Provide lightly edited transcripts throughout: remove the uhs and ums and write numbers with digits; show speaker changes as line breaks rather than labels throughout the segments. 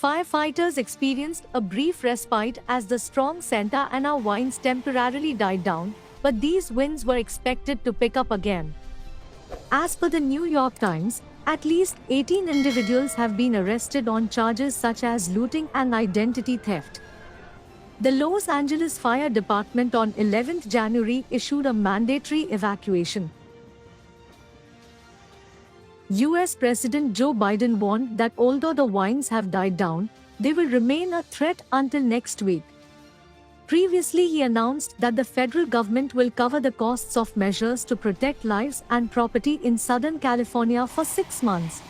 Firefighters experienced a brief respite as the strong Santa Ana winds temporarily died down, but these winds were expected to pick up again. As per the New York Times, at least 18 individuals have been arrested on charges such as looting and identity theft. The Los Angeles Fire Department on 11th January issued a mandatory evacuation. US President Joe Biden warned that although the winds have died down, they will remain a threat until next week. Previously, he announced that the federal government will cover the costs of measures to protect lives and property in Southern California for 6 months.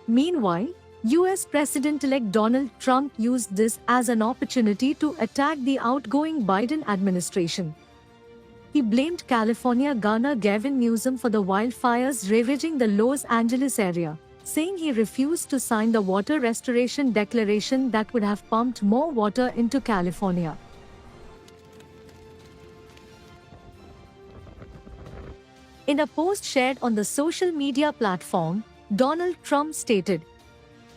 Meanwhile, US President-elect Donald Trump used this as an opportunity to attack the outgoing Biden administration. He blamed California Governor Gavin Newsom for the wildfires ravaging the Los Angeles area, saying he refused to sign the water restoration declaration that would have pumped more water into California. In a post shared on the social media platform, Donald Trump stated,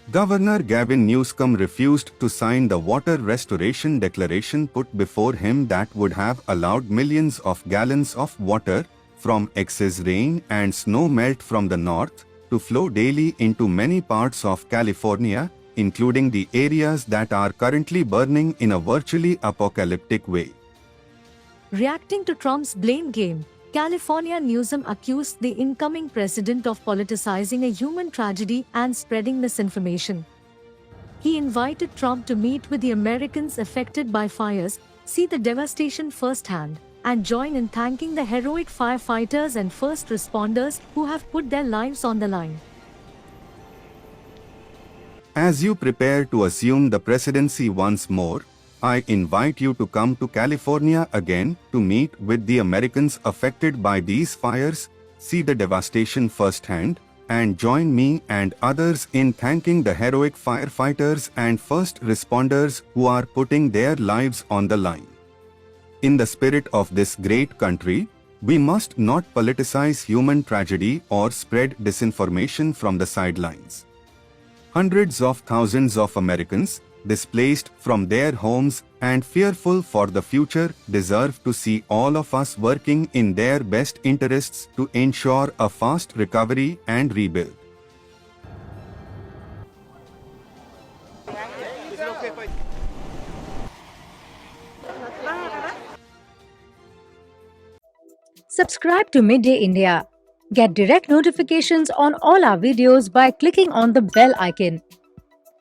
Governor Gavin Newsom refused to sign the water restoration declaration put before him that would have allowed millions of gallons of water, from excess rain and snow melt from the north, to flow daily into many parts of California, including the areas that are currently burning in a virtually apocalyptic way.
Reacting to Trump's blame game, California Newsom accused the incoming president of politicizing a human tragedy and spreading misinformation. He invited Trump to meet with the Americans affected by fires, see the devastation firsthand, and join in thanking the heroic firefighters and first responders who have put their lives on the line.
As you prepare to assume the presidency once more, I invite you to come to California again to meet with the Americans affected by these fires, see the devastation firsthand, and join me and others in thanking the heroic firefighters and first responders who are putting their lives on the line. In the spirit of this great country, we must not politicize human tragedy or spread disinformation from the sidelines. Hundreds of thousands of Americans, displaced from their homes and fearful for the future, deserve to see all of us working in their best interests to ensure a fast recovery and rebuild.
Subscribe to Midday India. Get direct notifications on all our videos by clicking on the bell icon.